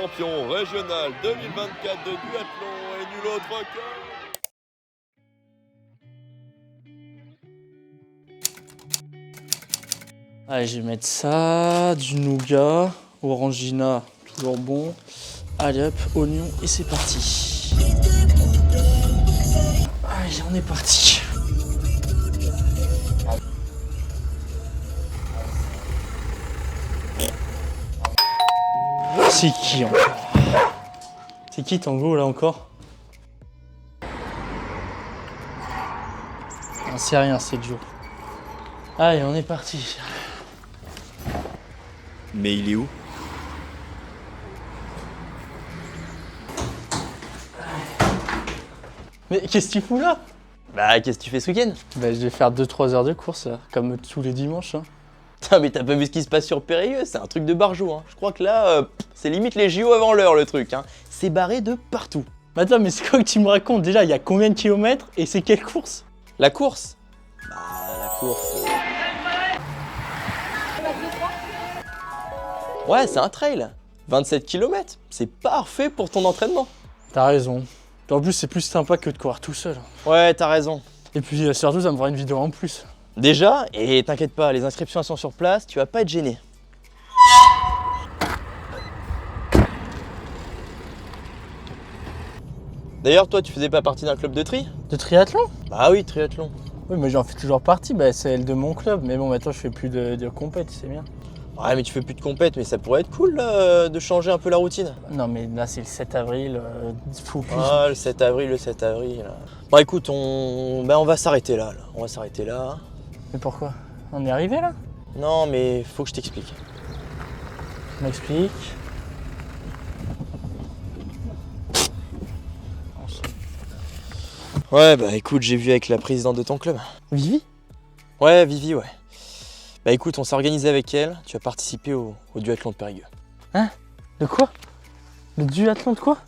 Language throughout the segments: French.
champion régional 2024 de duathlon et nul autre que... Allez, je vais mettre ça, du nougat, orangina, toujours bon. Allez hop, oignon et c'est parti. Allez, on est parti. C'est qui encore? C'est qui Tango là encore? Non, c'est rien, c'est Joe. Allez, on est parti. Mais il est où? Mais qu'est-ce que tu fous là? Bah, qu'est-ce que tu fais ce week-end? Bah, je vais faire 2-3 heures de course là, comme tous les dimanches. Hein. Putain, mais t'as pas vu ce qui se passe sur Périgueux? C'est un truc de barjot, hein. Je crois que là, c'est limite les JO avant l'heure le truc, hein. C'est barré de partout. Mais attends, mais c'est quoi que tu me racontes? Déjà, il y a combien de kilomètres et c'est quelle course? La course? Bah, la course... Ouais, c'est un trail. 27 km, c'est parfait pour ton entraînement. T'as raison. En plus, c'est plus sympa que de courir tout seul. Ouais, t'as raison. Et puis surtout, ça me fera une vidéo en plus. Déjà, et t'inquiète pas, les inscriptions elles sont sur place, tu vas pas être gêné. D'ailleurs, toi, tu faisais pas partie d'un club de tri? De triathlon? Bah oui, triathlon. Oui, mais j'en fais toujours partie, bah, c'est elle de mon club. Mais bon, maintenant, je fais plus de compète, c'est bien. Ouais, mais tu fais plus de compète, mais ça pourrait être cool là, de changer un peu la routine. Non, mais là, c'est le 7 avril, focus. Ah, le 7 avril, le 7 avril. Bon, écoute, on va s'arrêter là. On va s'arrêter là. Mais pourquoi? On est arrivé là? Non, mais faut que je t'explique. Tu m'expliques? Ouais, bah écoute, j'ai vu avec la présidente de ton club. Vivi? Ouais, Vivi, ouais. Bah écoute, on s'est organisé avec elle, tu vas participer au duathlon de Périgueux. Hein? De quoi? Le duathlon de quoi?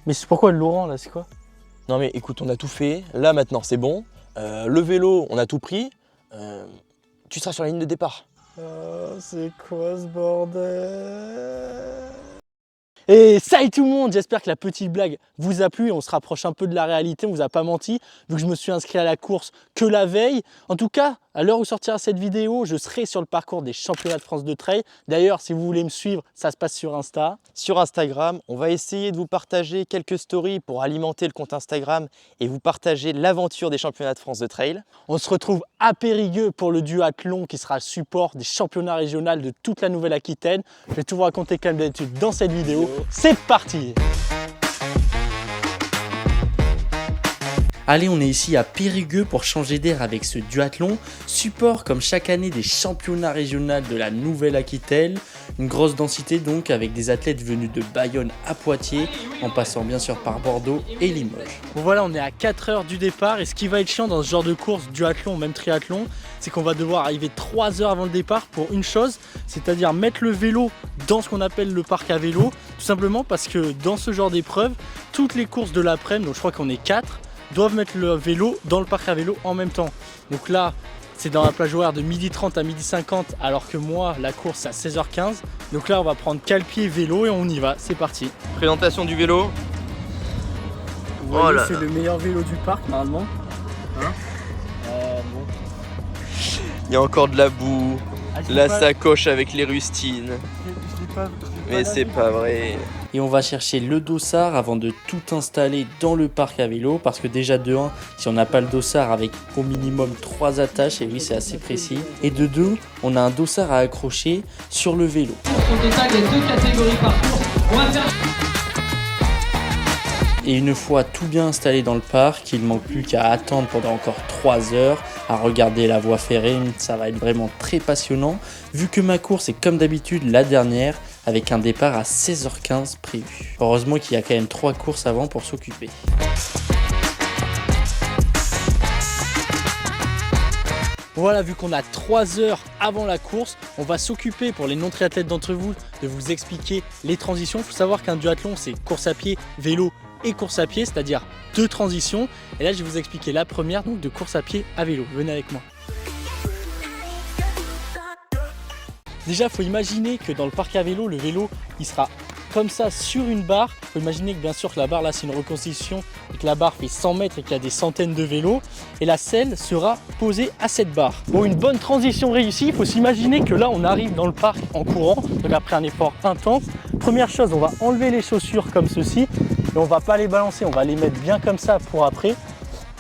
Mais c'est pourquoi le Laurent là, c'est quoi? Non mais écoute, on a tout fait, là maintenant c'est bon. Le vélo, on a tout pris. Tu seras sur la ligne de départ. C'est quoi ce bordel? Et salut tout le monde, j'espère que la petite blague vous a plu et on se rapproche un peu de la réalité, on vous a pas menti, vu que je me suis inscrit à la course que la veille. En tout cas, à l'heure où sortira cette vidéo, je serai sur le parcours des championnats de France de trail. D'ailleurs, si vous voulez me suivre, ça se passe sur Insta. Sur Instagram, on va essayer de vous partager quelques stories pour alimenter le compte Instagram et vous partager l'aventure des championnats de France de trail. On se retrouve à Périgueux pour le duathlon qui sera le support des championnats régionaux de toute la Nouvelle-Aquitaine. Je vais tout vous raconter comme d'habitude dans cette vidéo. C'est parti! Allez, on est ici à Périgueux pour changer d'air avec ce duathlon, support comme chaque année des championnats régionaux de la Nouvelle-Aquitaine, une grosse densité donc avec des athlètes venus de Bayonne à Poitiers, en passant bien sûr par Bordeaux et Limoges. Bon voilà, on est à 4 heures du départ et ce qui va être chiant dans ce genre de course, duathlon ou même triathlon, c'est qu'on va devoir arriver 3 heures avant le départ pour une chose, c'est-à-dire mettre le vélo dans ce qu'on appelle le parc à vélo, tout simplement parce que dans ce genre d'épreuve, toutes les courses de l'après-midi, donc je crois qu'on est 4, doivent mettre le vélo dans le parc à vélo en même temps. Donc là, c'est dans la plage horaire de 12h30 à 12h50, alors que moi, la course c'est à 16h15. Donc là, on va prendre cale-pied vélo et on y va, c'est parti. Présentation du vélo. Vous voyez, Oh là c'est là. le meilleur vélo du parc normalement. Hein bon. Il y a encore de la boue, Ah, je la l'ai pas- sacoche avec les rustines. je l'ai pas Mais c'est lavé. pas vrai. Et on va chercher le dossard avant de tout installer dans le parc à vélo parce que déjà de 1, si on n'a pas le dossard avec au minimum 3 attaches, et oui c'est assez précis, et de 2, on a un dossard à accrocher sur le vélo. Au total, il y a 2 catégories par course. On va faire... Et une fois tout bien installé dans le parc, il ne manque plus qu'à attendre pendant encore 3 heures, à regarder la voie ferrée, ça va être vraiment très passionnant, vu que ma course est comme d'habitude la dernière, avec un départ à 16h15 prévu. Heureusement qu'il y a quand même 3 courses avant pour s'occuper. Voilà, vu qu'on a 3 heures avant la course, on va s'occuper pour les non-triathlètes d'entre vous de vous expliquer les transitions. Il faut savoir qu'un duathlon, c'est course à pied, vélo et course à pied, c'est-à-dire 2 transitions. Et là, je vais vous expliquer la première, donc de course à pied à vélo. Venez avec moi. Déjà, il faut imaginer que dans le parc à vélo, le vélo, il sera comme ça sur une barre. Il faut imaginer que bien sûr que la barre là c'est une reconstitution et que la barre fait 100 mètres et qu'il y a des centaines de vélos et la selle sera posée à cette barre. Bon, une bonne transition réussie, il faut s'imaginer que là on arrive dans le parc en courant, donc après un effort intense. Première chose, on va enlever les chaussures comme ceci et on va pas les balancer, on va les mettre bien comme ça pour après.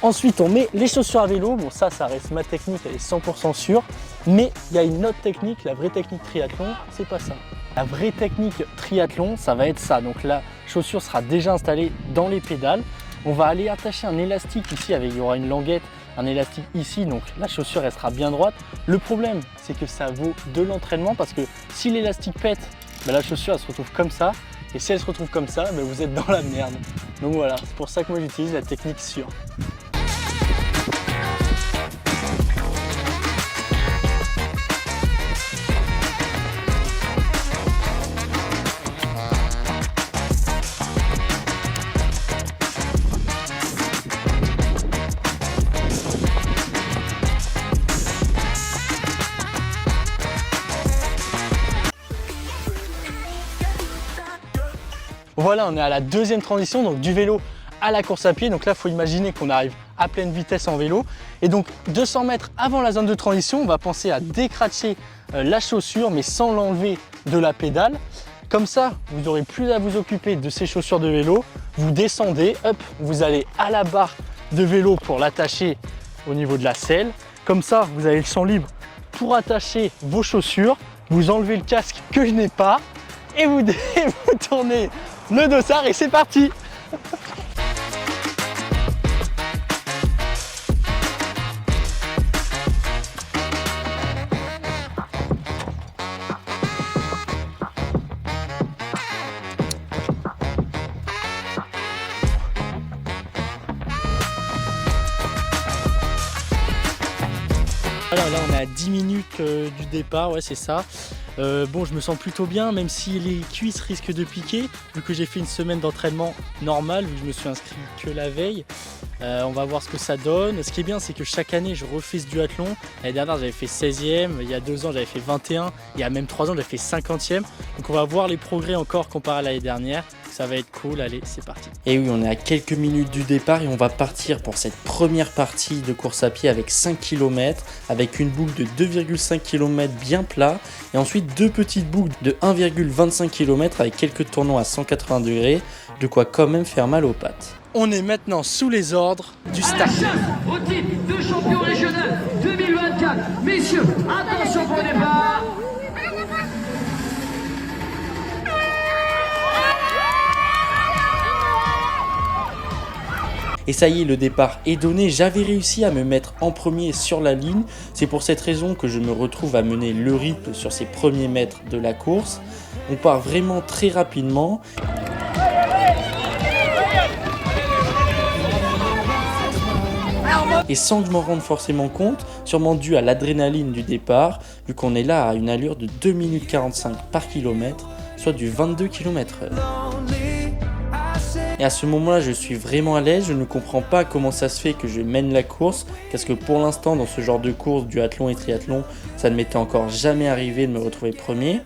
Ensuite, on met les chaussures à vélo. Bon, ça reste ma technique, elle est 100% sûre. Mais il y a une autre technique, la vraie technique triathlon, c'est pas ça. La vraie technique triathlon, ça va être ça. Donc la chaussure sera déjà installée dans les pédales. On va aller attacher un élastique ici, il y aura une languette, un élastique ici, donc la chaussure restera bien droite. Le problème, c'est que ça vaut de l'entraînement parce que si l'élastique pète, la chaussure elle se retrouve comme ça. Et si elle se retrouve comme ça, vous êtes dans la merde. Donc voilà, c'est pour ça que moi j'utilise la technique sûre. Voilà, on est à la deuxième transition, donc du vélo à la course à pied. Donc là, il faut imaginer qu'on arrive à pleine vitesse en vélo. Et donc 200 mètres avant la zone de transition, on va penser à décratcher la chaussure, mais sans l'enlever de la pédale. Comme ça, vous n'aurez plus à vous occuper de ces chaussures de vélo. Vous descendez, hop, vous allez à la barre de vélo pour l'attacher au niveau de la selle. Comme ça, vous avez le champ libre pour attacher vos chaussures. Vous enlevez le casque que je n'ai pas et vous tournez le dossard et c'est parti. Voilà, là on est à 10 minutes du départ, ouais c'est ça. Bon, je me sens plutôt bien, même si les cuisses risquent de piquer, vu que j'ai fait une semaine d'entraînement normale, vu que je me suis inscrit que la veille. On va voir ce que ça donne. Ce qui est bien, c'est que chaque année, je refais ce duathlon. L'année dernière, j'avais fait 16e, il y a 2 ans, j'avais fait 21, il y a même 3 ans, j'avais fait 50e. Donc on va voir les progrès encore comparé à l'année dernière. Ça va être cool, allez, c'est parti. Et oui, on est à quelques minutes du départ et on va partir pour cette première partie de course à pied avec 5 km, avec une boucle de 2,5 km bien plat et ensuite 2 petites boucles de 1,25 km avec quelques tournants à 180 degrés, de quoi quand même faire mal aux pattes. On est maintenant sous les ordres du start. Au titre de champion régional 2024, messieurs, attention pour le départ. Et ça y est, le départ est donné, j'avais réussi à me mettre en premier sur la ligne. C'est pour cette raison que je me retrouve à mener le rythme sur ces premiers mètres de la course. On part vraiment très rapidement. Et sans que je m'en rende forcément compte, sûrement dû à l'adrénaline du départ, vu qu'on est là à une allure de 2 minutes 45 par kilomètre, soit du 22 km/h. Et à ce moment-là, je suis vraiment à l'aise, je ne comprends pas comment ça se fait que je mène la course, parce que pour l'instant, dans ce genre de course, duathlon et triathlon, ça ne m'était encore jamais arrivé de me retrouver premier.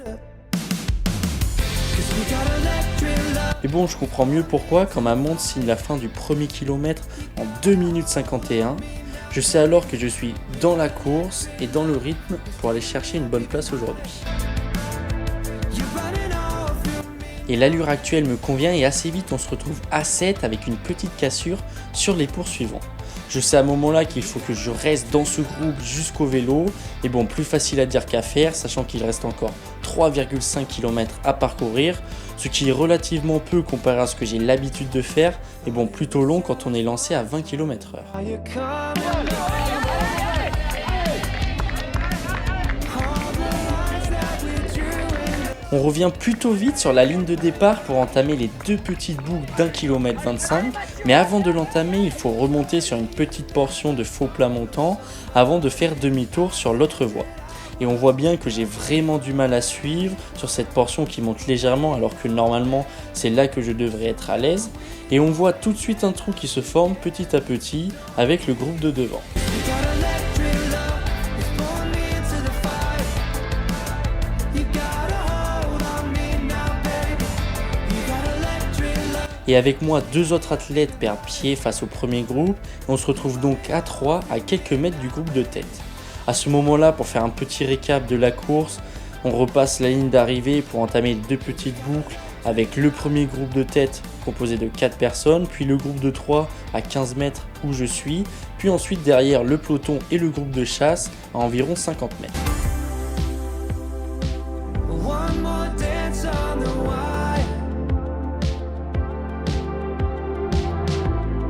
Et bon, je comprends mieux pourquoi quand ma montre signe la fin du premier kilomètre en 2 minutes 51. Je sais alors que je suis dans la course et dans le rythme pour aller chercher une bonne place aujourd'hui. Et l'allure actuelle me convient et assez vite on se retrouve à 7 avec une petite cassure sur les poursuivants. Je sais à ce moment-là qu'il faut que je reste dans ce groupe jusqu'au vélo. Et bon, plus facile à dire qu'à faire, sachant qu'il reste encore 3,5 km à parcourir, ce qui est relativement peu comparé à ce que j'ai l'habitude de faire, et bon, plutôt long quand on est lancé à 20 km/h. On revient plutôt vite sur la ligne de départ pour entamer les 2 petites boucles d'1 km 25, mais avant de l'entamer, il faut remonter sur une petite portion de faux plat montant avant de faire demi-tour sur l'autre voie. Et on voit bien que j'ai vraiment du mal à suivre sur cette portion qui monte légèrement alors que normalement c'est là que je devrais être à l'aise. Et on voit tout de suite un trou qui se forme petit à petit avec le groupe de devant. et avec moi 2 autres athlètes perdent pied face au premier groupe et on se retrouve donc à 3 à quelques mètres du groupe de tête. À ce moment-là, pour faire un petit récap de la course, on repasse la ligne d'arrivée pour entamer 2 petites boucles avec le premier groupe de tête composé de 4 personnes, puis le groupe de 3 à 15 mètres où je suis, puis ensuite derrière le peloton et le groupe de chasse à environ 50 mètres.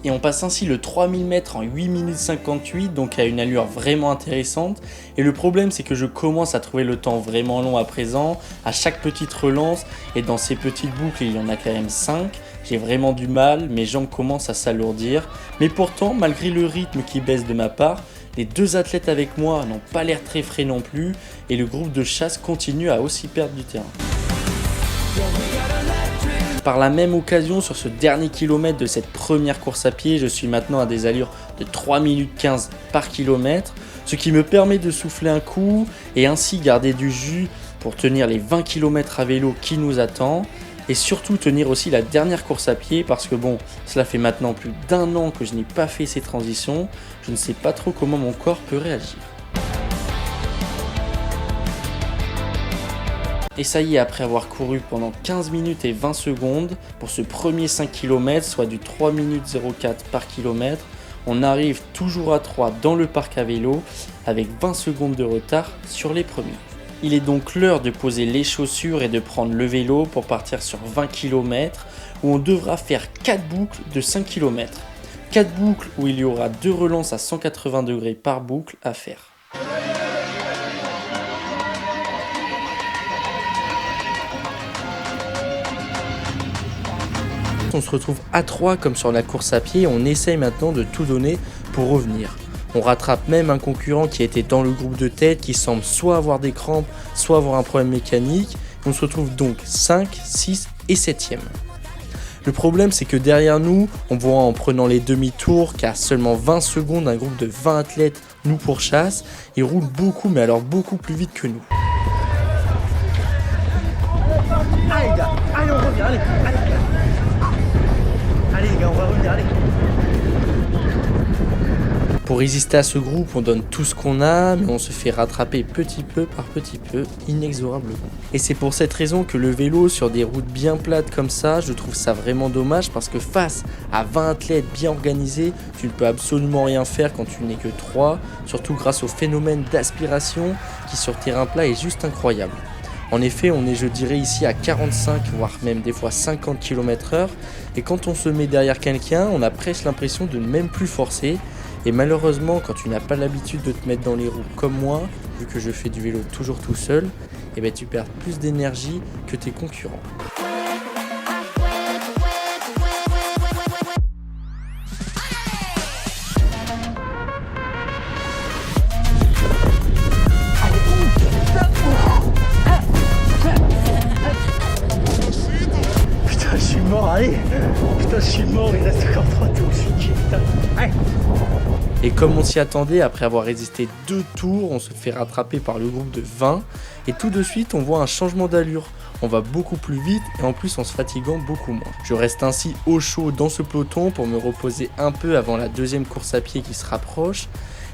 Et on passe ainsi le 3000 mètres en 8 minutes 58, donc à une allure vraiment intéressante. Et le problème, c'est que je commence à trouver le temps vraiment long à présent, à chaque petite relance, et dans ces petites boucles, il y en a quand même 5. J'ai vraiment du mal, mes jambes commencent à s'alourdir. Mais pourtant, malgré le rythme qui baisse de ma part, les 2 athlètes avec moi n'ont pas l'air très frais non plus, et le groupe de chasse continue à aussi perdre du terrain. Par la même occasion, sur ce dernier kilomètre de cette première course à pied, je suis maintenant à des allures de 3 minutes 15 par kilomètre, ce qui me permet de souffler un coup et ainsi garder du jus pour tenir les 20 km à vélo qui nous attend et surtout tenir aussi la dernière course à pied parce que bon, cela fait maintenant plus d'1 an que je n'ai pas fait ces transitions, je ne sais pas trop comment mon corps peut réagir. Et ça y est, après avoir couru pendant 15 minutes et 20 secondes pour ce premier 5 km, soit du 3 minutes 04 par kilomètre, on arrive toujours à 3 dans le parc à vélo avec 20 secondes de retard sur les premiers. Il est donc l'heure de poser les chaussures et de prendre le vélo pour partir sur 20 km où on devra faire 4 boucles de 5 km. 4 boucles où il y aura 2 relances à 180 degrés par boucle à faire. On se retrouve à 3 comme sur la course à pied, on essaye maintenant de tout donner pour revenir. On rattrape même un concurrent qui était dans le groupe de tête qui semble soit avoir des crampes, soit avoir un problème mécanique. On se retrouve donc 5, 6 et 7e. Le problème c'est que derrière nous, on voit en prenant les demi-tours qu'à seulement 20 secondes, un groupe de 20 athlètes nous pourchasse. Ils roulent beaucoup mais alors beaucoup plus vite que nous. Allez les gars, allez on revient, allez. Allez les gars, on va revenir, allez. Pour résister à ce groupe, on donne tout ce qu'on a, mais on se fait rattraper petit peu par petit peu, inexorablement. Et c'est pour cette raison que le vélo sur des routes bien plates comme ça, je trouve ça vraiment dommage parce que face à 20 athlètes bien organisés, tu ne peux absolument rien faire quand tu n'es que 3, surtout grâce au phénomène d'aspiration qui sur terrain plat est juste incroyable. En effet, on est, je dirais, ici à 45, voire même des fois 50 km/h. Et quand on se met derrière quelqu'un, on a presque l'impression de ne même plus forcer. Et malheureusement, quand tu n'as pas l'habitude de te mettre dans les roues comme moi, vu que je fais du vélo toujours tout seul, eh ben, tu perds plus d'énergie que tes concurrents. Allez, putain, je suis mort, il reste encore 3 tours, je suis putain. Allez. Et comme on s'y attendait, après avoir résisté 2 tours, on se fait rattraper par le groupe de 20 et tout de suite on voit un changement d'allure. On va beaucoup plus vite et en plus en se fatiguant beaucoup moins. Je reste ainsi au chaud dans ce peloton pour me reposer un peu avant la deuxième course à pied qui se rapproche.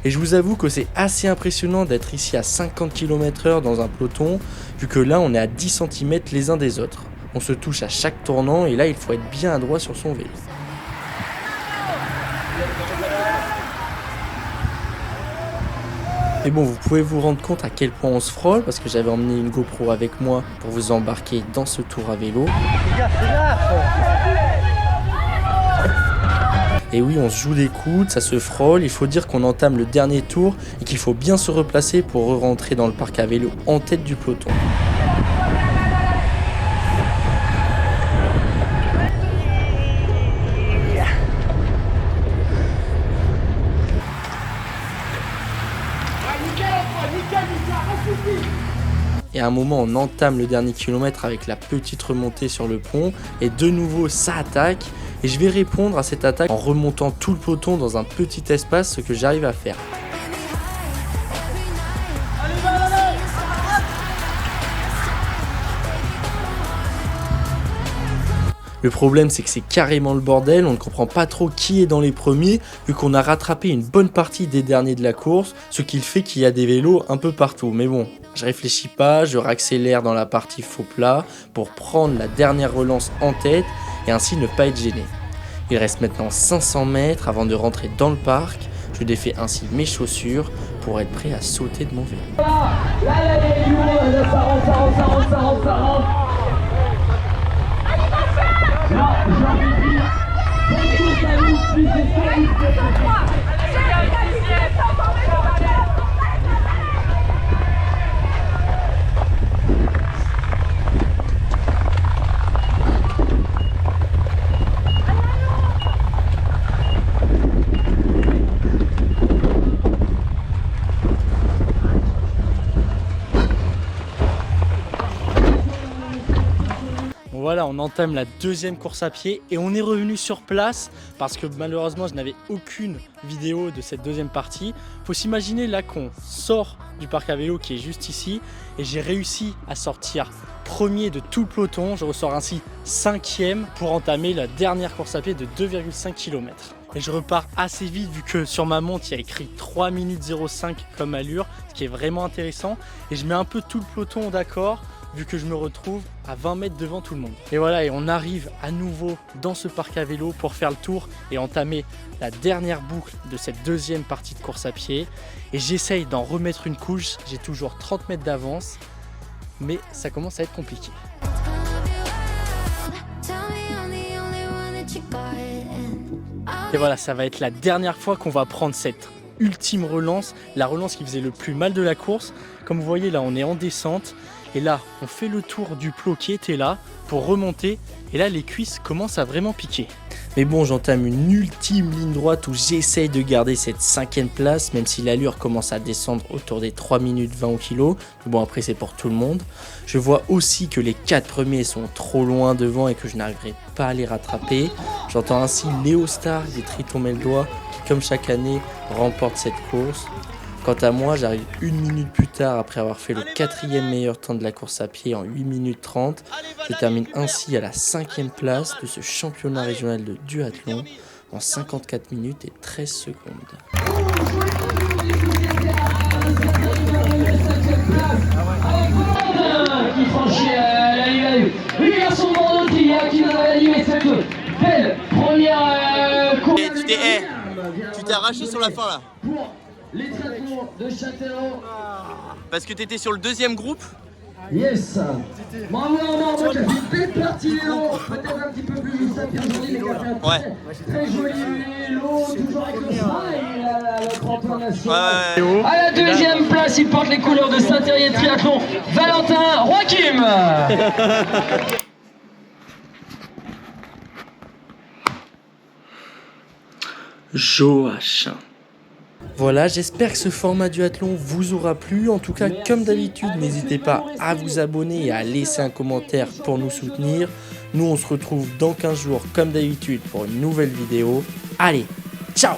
Et je vous avoue que c'est assez impressionnant d'être ici à 50 km/h dans un peloton, vu que là on est à 10 cm les uns des autres. On se touche à chaque tournant et là il faut être bien adroit sur son vélo. Mais bon, vous pouvez vous rendre compte à quel point on se frôle parce que j'avais emmené une GoPro avec moi pour vous embarquer dans ce tour à vélo. Et oui, on se joue des coudes, ça se frôle, il faut dire qu'on entame le dernier tour et qu'il faut bien se replacer pour rentrer dans le parc à vélo en tête du peloton. Et à un moment, on entame le dernier kilomètre avec la petite remontée sur le pont. Et de nouveau, ça attaque. Et je vais répondre à cette attaque en remontant tout le peloton dans un petit espace, ce que j'arrive à faire. Le problème c'est que c'est carrément le bordel, on ne comprend pas trop qui est dans les premiers vu qu'on a rattrapé une bonne partie des derniers de la course, ce qui fait qu'il y a des vélos un peu partout. Mais bon, je réfléchis pas, je raccélère dans la partie faux plat pour prendre la dernière relance en tête et ainsi ne pas être gêné. Il reste maintenant 500 mètres avant de rentrer dans le parc, je défais ainsi mes chaussures pour être prêt à sauter de mon vélo. Voilà, on entame la deuxième course à pied et on est revenu sur place parce que malheureusement je n'avais aucune vidéo de cette deuxième partie. Faut s'imaginer là qu'on sort du parc à vélo qui est juste ici et j'ai réussi à sortir premier de tout le peloton. Je ressors ainsi 5e pour entamer la dernière course à pied de 2,5 km. Et je repars assez vite vu que sur ma montre il y a écrit 3 minutes 05 comme allure, ce qui est vraiment intéressant. Et je mets un peu tout le peloton d'accord vu que je me retrouve à 20 mètres devant tout le monde. Et voilà, et on arrive à nouveau dans ce parc à vélo pour faire le tour et entamer la dernière boucle de cette deuxième partie de course à pied. Et j'essaye d'en remettre une couche, j'ai toujours 30 mètres d'avance, mais ça commence à être compliqué. Et voilà, ça va être la dernière fois qu'on va prendre cette ultime relance, la relance qui faisait le plus mal de la course. Comme vous voyez là, on est en descente et là on fait le tour du plot qui était là pour remonter et là les cuisses commencent à vraiment piquer. Mais bon, j'entame une ultime ligne droite où j'essaye de garder cette 5e place même si l'allure commence à descendre autour des 3 minutes 20 au kilo. Mais bon, après c'est pour tout le monde. Je vois aussi que les 4 premiers sont trop loin devant et que je n'arriverai pas à les rattraper. J'entends ainsi Léo Star des Tritons Meldois qui comme chaque année remporte cette course. Quant à moi, j'arrive 1 minute plus tard après avoir fait le 4e meilleur temps de la course à pied en 8 minutes 30. Je termine ainsi à la 5e place de ce championnat régional de duathlon en 54 minutes et 13 secondes. Qui franchit la ligne. Le garçon Bordeaux qui va animer cette belle première course. Tu t'es arraché sur la fin là. Pour les traitements de Châtellerault. Parce que t'étais sur le deuxième groupe. Yes. Bravo Armand, qui a fait une belle partie Léo. Peut-être un petit peu plus juste à Pierre Joly, mais qui a fait un très joli vélo, toujours avec le frein et la tremplin national. À la deuxième place, il porte les couleurs de Saint-Thérier Triathlon, Valentin Roakim. Joachim. Voilà, j'espère que ce format duathlon vous aura plu. En tout cas, comme d'habitude, n'hésitez pas à vous abonner et à laisser un commentaire pour nous soutenir. Nous, on se retrouve dans 15 jours, comme d'habitude, pour une nouvelle vidéo. Allez, ciao!